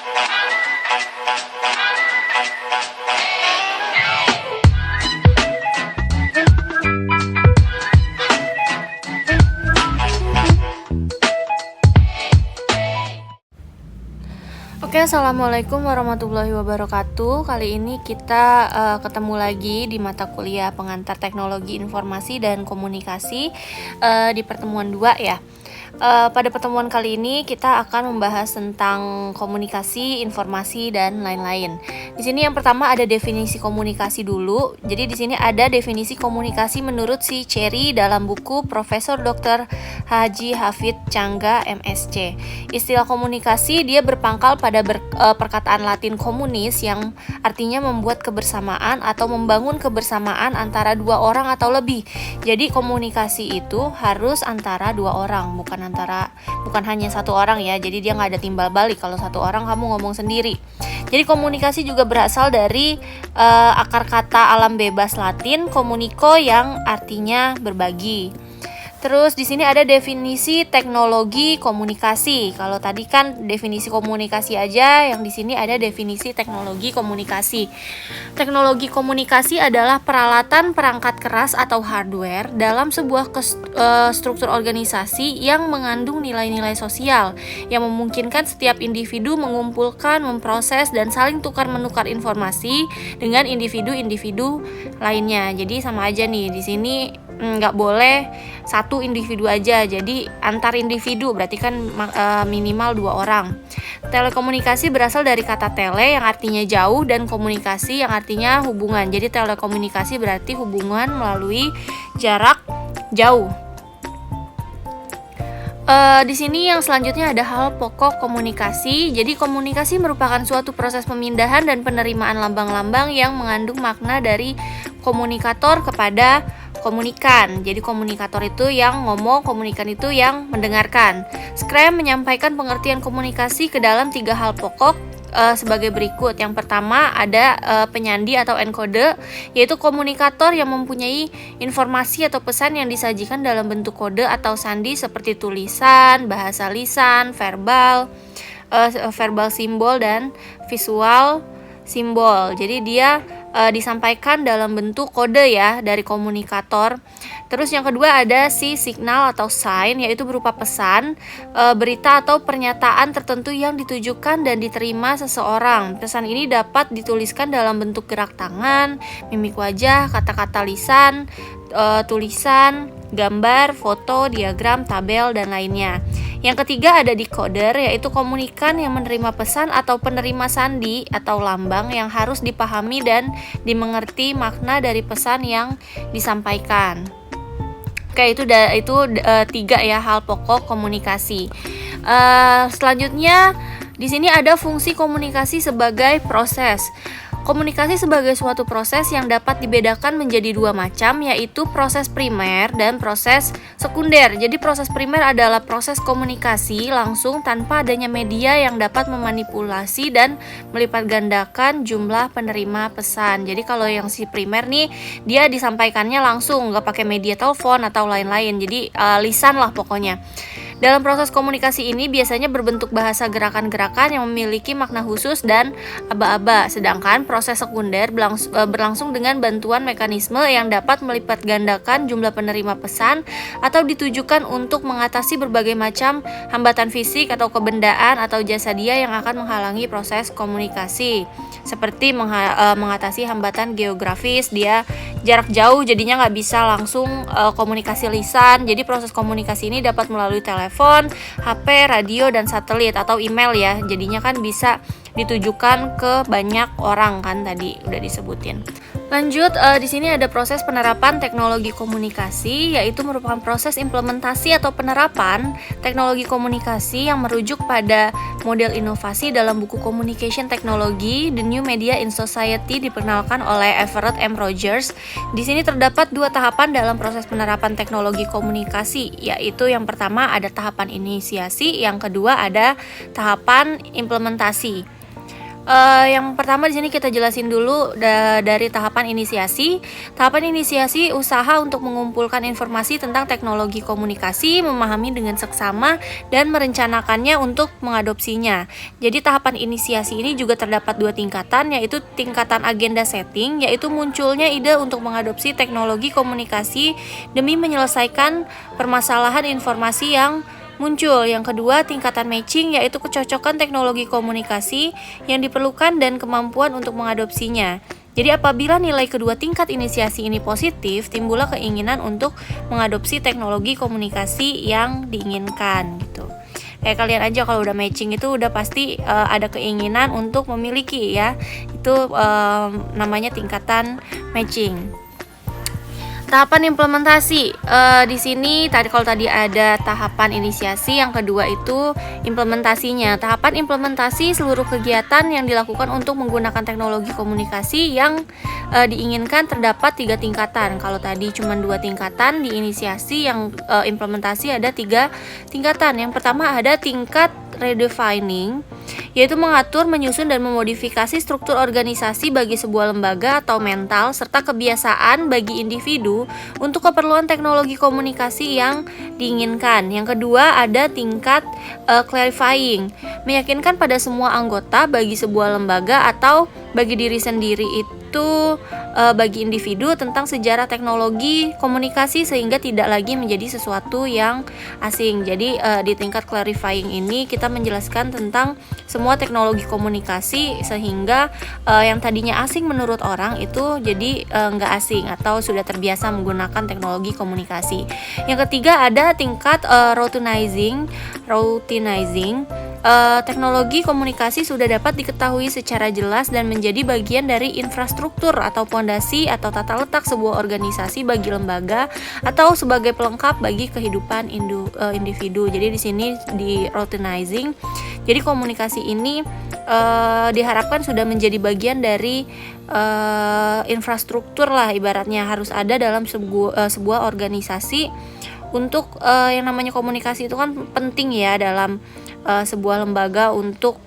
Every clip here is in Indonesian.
Oke, assalamualaikum warahmatullahi wabarakatuh. Kali ini kita ketemu lagi di mata kuliah pengantar teknologi informasi dan komunikasi di pertemuan 2 ya. Pada pertemuan kali ini kita akan membahas tentang komunikasi, informasi, dan lain-lain. Di sini yang pertama ada definisi komunikasi dulu. Jadi di sini ada definisi komunikasi menurut si Cherry dalam buku Profesor Dr. Haji Hafid Cangga MSc. Istilah komunikasi dia berpangkal pada perkataan Latin communis yang artinya membuat kebersamaan atau membangun kebersamaan antara dua orang atau lebih. Jadi komunikasi itu harus antara dua orang, bukan hanya satu orang ya. Jadi dia nggak ada timbal balik kalau satu orang kamu ngomong sendiri. Jadi komunikasi juga berasal dari akar kata alam bebas Latin communico yang artinya berbagi. Terus di sini ada definisi teknologi komunikasi. Kalau tadi kan definisi komunikasi aja, yang di sini ada definisi teknologi komunikasi. Teknologi komunikasi adalah peralatan perangkat keras atau hardware dalam sebuah struktur organisasi yang mengandung nilai-nilai sosial yang memungkinkan setiap individu mengumpulkan, memproses, dan saling tukar-menukar informasi dengan individu-individu lainnya. Jadi sama aja nih, di sini nggak boleh satu individu aja, jadi antar individu berarti kan minimal 2 orang. Telekomunikasi berasal dari kata tele yang artinya jauh dan komunikasi yang artinya hubungan. Jadi telekomunikasi berarti hubungan melalui jarak jauh. Di sini yang selanjutnya ada hal pokok komunikasi. Jadi komunikasi merupakan suatu proses pemindahan dan penerimaan lambang-lambang yang mengandung makna dari komunikator kepada komunikan. Jadi komunikator itu yang ngomong, komunikan itu yang mendengarkan. Scrum menyampaikan pengertian komunikasi ke dalam 3 hal pokok sebagai berikut. Yang pertama ada penyandi atau encoder, yaitu komunikator yang mempunyai informasi atau pesan yang disajikan dalam bentuk kode atau sandi seperti tulisan, bahasa lisan, verbal simbol, dan visual simbol. Jadi dia disampaikan dalam bentuk kode ya dari komunikator. Terus yang kedua ada si signal atau sign, yaitu berupa pesan, berita atau pernyataan tertentu yang ditujukan dan diterima seseorang. Pesan ini dapat dituliskan dalam bentuk gerak tangan, mimik wajah, kata-kata lisan, tulisan, gambar, foto, diagram, tabel, dan lainnya. Yang ketiga ada decoder, yaitu komunikan yang menerima pesan atau penerima sandi atau lambang yang harus dipahami dan dimengerti makna dari pesan yang disampaikan. Oke, itu 3 ya hal pokok komunikasi. Selanjutnya di sini ada fungsi komunikasi sebagai proses. Komunikasi sebagai suatu proses yang dapat dibedakan menjadi 2 macam, yaitu proses primer dan proses sekunder. Jadi proses primer adalah proses komunikasi langsung tanpa adanya media yang dapat memanipulasi dan melipat gandakan jumlah penerima pesan. Jadi kalau yang si primer nih, dia disampaikannya langsung, nggak pakai media telepon atau lain-lain. Jadi lisan lah pokoknya. Dalam proses komunikasi ini biasanya berbentuk bahasa gerakan-gerakan yang memiliki makna khusus dan aba-aba. Sedangkan proses sekunder berlangsung dengan bantuan mekanisme yang dapat melipat gandakan jumlah penerima pesan atau ditujukan untuk mengatasi berbagai macam hambatan fisik atau kebendaan atau jasa dia yang akan menghalangi proses komunikasi. Seperti mengatasi hambatan geografis, dia jarak jauh jadinya nggak bisa langsung komunikasi lisan. Jadi proses komunikasi ini dapat melalui telepon, HP, radio, dan satelit atau email ya. Jadinya kan bisa ditujukan ke banyak orang kan, tadi udah disebutin. Lanjut, di sini ada proses penerapan teknologi komunikasi, yaitu merupakan proses implementasi atau penerapan teknologi komunikasi yang merujuk pada model inovasi dalam buku Communication Technology, The New Media in Society, diperkenalkan oleh Everett M. Rogers. Di sini terdapat 2 tahapan dalam proses penerapan teknologi komunikasi, yaitu yang pertama ada tahapan inisiasi, yang kedua ada tahapan implementasi. Yang pertama di sini kita jelasin dulu dari tahapan inisiasi. Tahapan inisiasi usaha untuk mengumpulkan informasi tentang teknologi komunikasi, memahami dengan seksama, dan merencanakannya untuk mengadopsinya. Jadi tahapan inisiasi ini juga terdapat 2 tingkatan, yaitu tingkatan agenda setting, yaitu munculnya ide untuk mengadopsi teknologi komunikasi demi menyelesaikan permasalahan informasi yang muncul. Yang kedua, tingkatan matching, yaitu kecocokan teknologi komunikasi yang diperlukan dan kemampuan untuk mengadopsinya. Jadi apabila nilai kedua tingkat inisiasi ini positif, timbullah keinginan untuk mengadopsi teknologi komunikasi yang diinginkan gitu. Kayak kalian aja kalau udah matching itu udah pasti ada keinginan untuk memiliki ya. Itu namanya tingkatan matching. Tahapan implementasi, di sini kalau tadi ada tahapan inisiasi, yang kedua itu implementasinya. Tahapan implementasi seluruh kegiatan yang dilakukan untuk menggunakan teknologi komunikasi yang diinginkan terdapat 3 tingkatan. Kalau tadi cuma 2 tingkatan di inisiasi, yang implementasi ada 3 tingkatan. Yang pertama ada tingkat redefining, yaitu mengatur, menyusun, dan memodifikasi struktur organisasi bagi sebuah lembaga atau mental serta kebiasaan bagi individu untuk keperluan teknologi komunikasi yang diinginkan. Yang kedua ada tingkat clarifying, meyakinkan pada semua anggota bagi sebuah lembaga atau bagi diri sendiri itu bagi individu tentang sejarah teknologi komunikasi sehingga tidak lagi menjadi sesuatu yang asing. Jadi di tingkat clarifying ini kita menjelaskan tentang semua teknologi komunikasi sehingga yang tadinya asing menurut orang itu jadi nggak asing atau sudah terbiasa menggunakan teknologi komunikasi. Yang ketiga ada tingkat routinizing. Teknologi komunikasi sudah dapat diketahui secara jelas dan menjadi bagian dari infrastruktur atau pondasi atau tata letak sebuah organisasi bagi lembaga atau sebagai pelengkap bagi kehidupan individu. Jadi di sini di routinizing, jadi komunikasi ini diharapkan sudah menjadi bagian dari infrastruktur lah, ibaratnya harus ada dalam sebuah organisasi. Untuk yang namanya komunikasi itu kan penting ya dalam sebuah lembaga untuk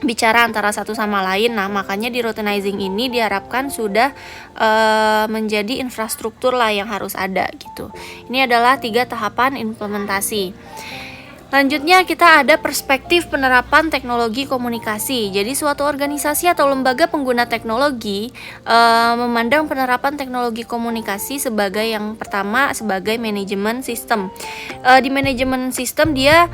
bicara antara satu sama lain. Nah, makanya di routinizing ini diharapkan sudah menjadi infrastruktur lah yang harus ada gitu. Ini adalah 3 tahapan implementasi. Selanjutnya kita ada perspektif penerapan teknologi komunikasi. Jadi suatu organisasi atau lembaga pengguna teknologi memandang penerapan teknologi komunikasi sebagai yang pertama sebagai manajemen sistem. Di manajemen sistem dia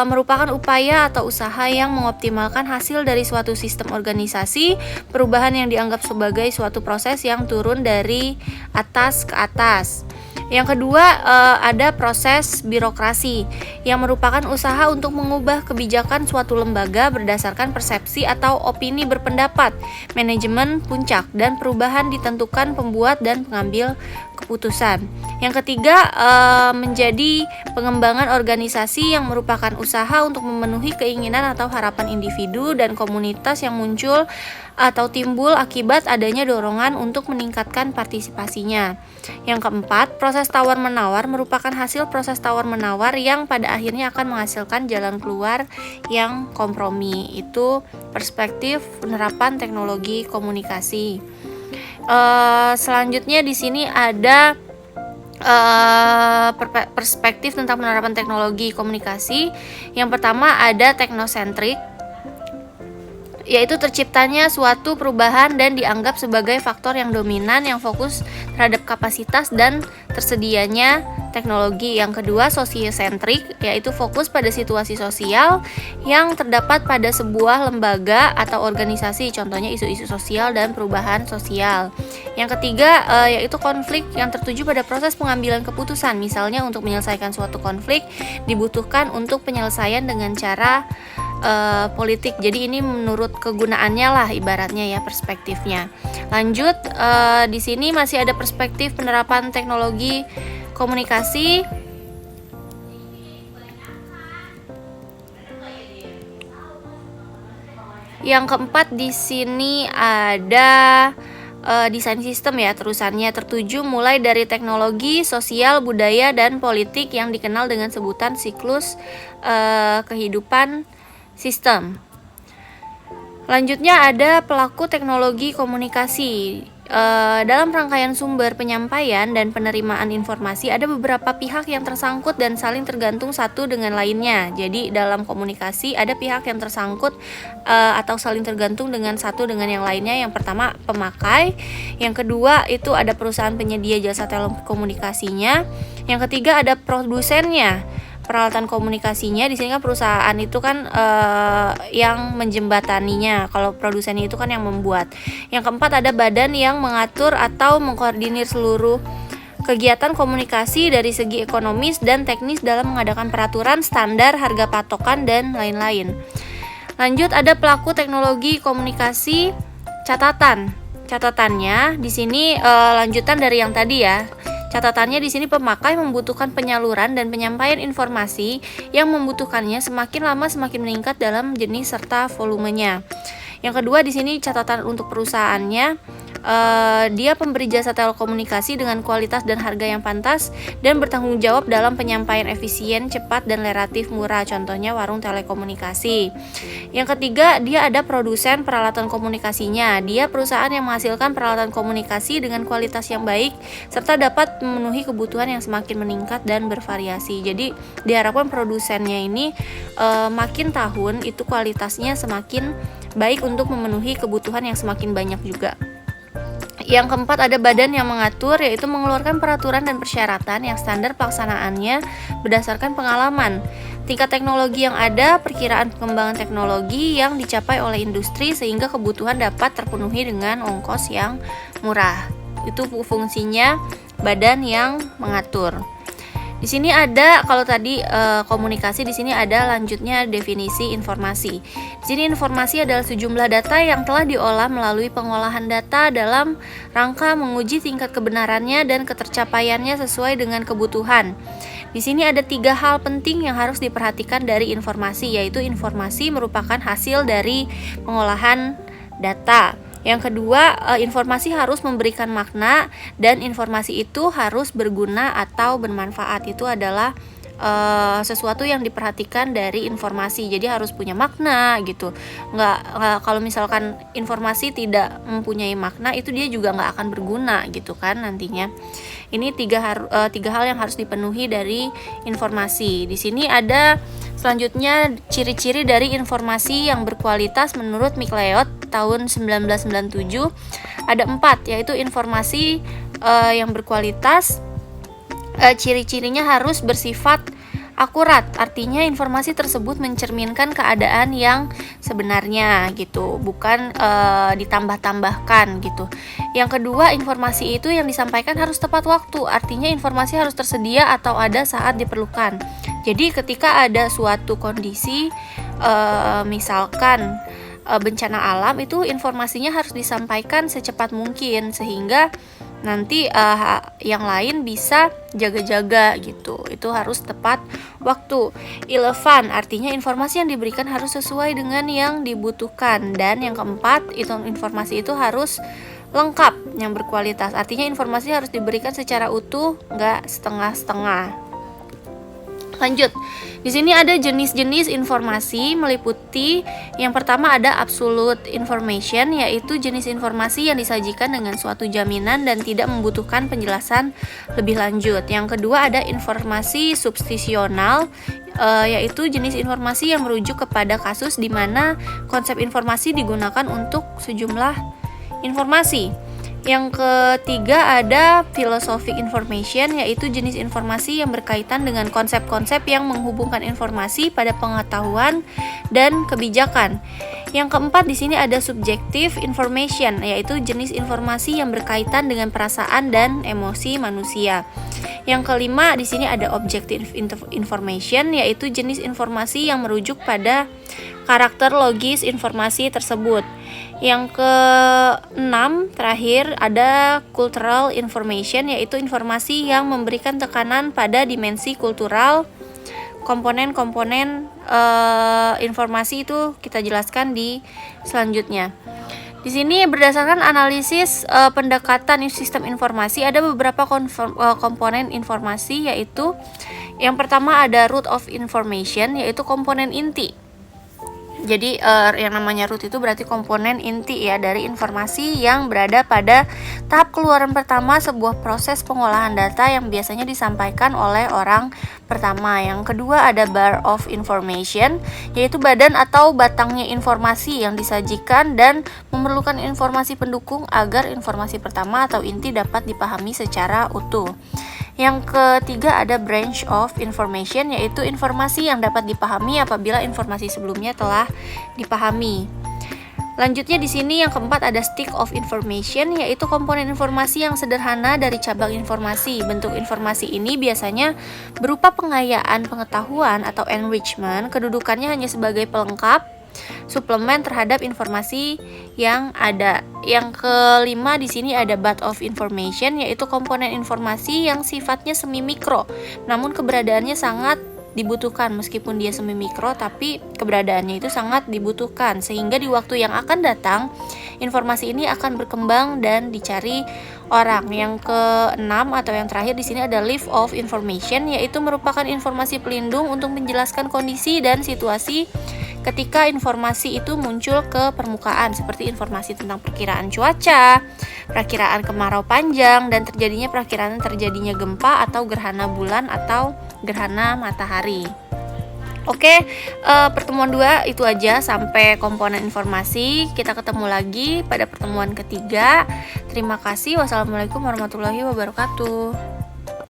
merupakan upaya atau usaha yang mengoptimalkan hasil dari suatu sistem organisasi, perubahan yang dianggap sebagai suatu proses yang turun dari atas ke atas. Yang kedua ada proses birokrasi yang merupakan usaha untuk mengubah kebijakan suatu lembaga berdasarkan persepsi atau opini berpendapat, manajemen puncak, dan perubahan ditentukan pembuat dan pengambil keputusan. Yang ketiga menjadi pengembangan organisasi yang merupakan usaha untuk memenuhi keinginan atau harapan individu dan komunitas yang muncul atau timbul akibat adanya dorongan untuk meningkatkan partisipasinya. Yang keempat, proses tawar-menawar merupakan hasil proses tawar-menawar yang pada akhirnya akan menghasilkan jalan keluar yang kompromi. Itu perspektif penerapan teknologi komunikasi. Selanjutnya di sini ada perspektif tentang penerapan teknologi komunikasi. Yang pertama ada teknosentrik, yaitu terciptanya suatu perubahan dan dianggap sebagai faktor yang dominan yang fokus terhadap kapasitas dan tersedianya teknologi. Yang kedua sosiosentrik, yaitu fokus pada situasi sosial yang terdapat pada sebuah lembaga atau organisasi, contohnya isu-isu sosial dan perubahan sosial. Yang ketiga yaitu konflik yang tertuju pada proses pengambilan keputusan, misalnya untuk menyelesaikan suatu konflik dibutuhkan untuk penyelesaian dengan cara politik. Jadi ini menurut kegunaannya lah ibaratnya ya perspektifnya. Lanjut di sini masih ada perspektif penerapan teknologi komunikasi. Yang keempat di sini ada desain sistem ya, terusannya tertuju mulai dari teknologi, sosial, budaya, dan politik yang dikenal dengan sebutan siklus kehidupan sistem. Lanjutnya ada pelaku teknologi komunikasi. Dalam rangkaian sumber penyampaian dan penerimaan informasi ada beberapa pihak yang tersangkut dan saling tergantung satu dengan lainnya. Jadi dalam komunikasi ada pihak yang tersangkut atau saling tergantung dengan satu dengan yang lainnya. Yang pertama pemakai, yang kedua itu ada perusahaan penyedia jasa telekomunikasinya, yang ketiga ada produsennya. Peralatan komunikasinya di sini kan perusahaan itu kan yang menjembataninya, kalau produsennya itu kan yang membuat. Yang keempat ada badan yang mengatur atau mengkoordinir seluruh kegiatan komunikasi dari segi ekonomis dan teknis dalam mengadakan peraturan, standar, harga patokan dan lain-lain. Lanjut ada pelaku teknologi komunikasi catatan. Catatannya di sini lanjutan dari yang tadi ya. Catatannya di sini pemakai membutuhkan penyaluran dan penyampaian informasi yang membutuhkannya semakin lama semakin meningkat dalam jenis serta volumenya. Yang kedua di sini catatan untuk perusahaannya, dia pemberi jasa telekomunikasi dengan kualitas dan harga yang pantas dan bertanggung jawab dalam penyampaian efisien, cepat dan relatif murah. Contohnya warung telekomunikasi. Yang ketiga dia ada produsen peralatan komunikasinya. Dia perusahaan yang menghasilkan peralatan komunikasi dengan kualitas yang baik serta dapat memenuhi kebutuhan yang semakin meningkat dan bervariasi. Jadi diharapkan produsennya ini makin tahun itu kualitasnya semakin baik untuk memenuhi kebutuhan yang semakin banyak juga. Yang keempat ada badan yang mengatur, yaitu mengeluarkan peraturan dan persyaratan yang standar pelaksanaannya berdasarkan pengalaman, tingkat teknologi yang ada, perkiraan pengembangan teknologi yang dicapai oleh industri sehingga kebutuhan dapat terpenuhi dengan ongkos yang murah. Itu fungsinya badan yang mengatur. Di sini ada, kalau tadi komunikasi, di sini ada lanjutnya definisi informasi. Di sini informasi adalah sejumlah data yang telah diolah melalui pengolahan data dalam rangka menguji tingkat kebenarannya dan ketercapaiannya sesuai dengan kebutuhan. Di sini ada 3 hal penting yang harus diperhatikan dari informasi, yaitu informasi merupakan hasil dari pengolahan data. Yang kedua, informasi harus memberikan makna dan informasi itu harus berguna atau bermanfaat. Itu adalah sesuatu yang diperhatikan dari informasi. Jadi harus punya makna gitu. Nggak kalau misalkan informasi tidak mempunyai makna, itu dia juga nggak akan berguna gitu kan nantinya. Ini tiga hal yang harus dipenuhi dari informasi. Di sini ada selanjutnya ciri-ciri dari informasi yang berkualitas menurut McLeod tahun 1997. Ada 4, yaitu informasi yang berkualitas, ciri-cirinya harus bersifat akurat, artinya informasi tersebut mencerminkan keadaan yang sebenarnya gitu, bukan ditambah-tambahkan gitu. Yang kedua, informasi itu yang disampaikan harus tepat waktu, artinya informasi harus tersedia atau ada saat diperlukan. Jadi ketika ada suatu kondisi misalkan bencana alam, itu informasinya harus disampaikan secepat mungkin sehingga nanti yang lain bisa jaga-jaga gitu. Itu harus tepat waktu. Relevan artinya informasi yang diberikan harus sesuai dengan yang dibutuhkan. Dan yang keempat, itu informasi itu harus lengkap, yang berkualitas. Artinya informasi harus diberikan secara utuh, nggak setengah-setengah. Lanjut. Di sini ada jenis-jenis informasi meliputi yang pertama ada absolute information, yaitu jenis informasi yang disajikan dengan suatu jaminan dan tidak membutuhkan penjelasan lebih lanjut. Yang kedua ada informasi substitusional, yaitu jenis informasi yang merujuk kepada kasus di mana konsep informasi digunakan untuk sejumlah informasi. Yang ketiga ada philosophic information, yaitu jenis informasi yang berkaitan dengan konsep-konsep yang menghubungkan informasi pada pengetahuan dan kebijakan. Yang keempat di sini ada subjective information, yaitu jenis informasi yang berkaitan dengan perasaan dan emosi manusia. Yang kelima di sini ada objective information, yaitu jenis informasi yang merujuk pada karakter logis informasi tersebut. Yang keenam terakhir ada cultural information, yaitu informasi yang memberikan tekanan pada dimensi kultural. Komponen-komponen informasi itu kita jelaskan di selanjutnya. Di sini berdasarkan analisis pendekatan sistem informasi ada beberapa komponen informasi, yaitu yang pertama ada root of information, yaitu komponen inti. Jadi yang namanya root itu berarti komponen inti ya dari informasi yang berada pada tahap keluaran pertama sebuah proses pengolahan data yang biasanya disampaikan oleh orang pertama. Yang kedua ada bar of information, yaitu badan atau batangnya informasi yang disajikan dan memerlukan informasi pendukung agar informasi pertama atau inti dapat dipahami secara utuh. Yang ketiga ada branch of information, yaitu informasi yang dapat dipahami apabila informasi sebelumnya telah dipahami. Lanjutnya di sini yang keempat ada stick of information, yaitu komponen informasi yang sederhana dari cabang informasi. Bentuk informasi ini biasanya berupa pengayaan pengetahuan atau enrichment, kedudukannya hanya sebagai pelengkap suplemen terhadap informasi yang ada. Yang kelima di sini ada butt of information, yaitu komponen informasi yang sifatnya semi mikro, namun keberadaannya sangat dibutuhkan. Meskipun dia semi mikro, tapi keberadaannya itu sangat dibutuhkan, sehingga di waktu yang akan datang informasi ini akan berkembang dan dicari orang. Yang keenam atau yang terakhir di sini ada leaf of information, yaitu merupakan informasi pelindung untuk menjelaskan kondisi dan situasi ketika informasi itu muncul ke permukaan, seperti informasi tentang perkiraan cuaca, perkiraan kemarau panjang, dan perkiraan terjadinya gempa atau gerhana bulan atau gerhana matahari. Oke, pertemuan 2 itu aja sampai komponen informasi. Kita ketemu lagi pada pertemuan ketiga. Terima kasih. Wassalamualaikum warahmatullahi wabarakatuh.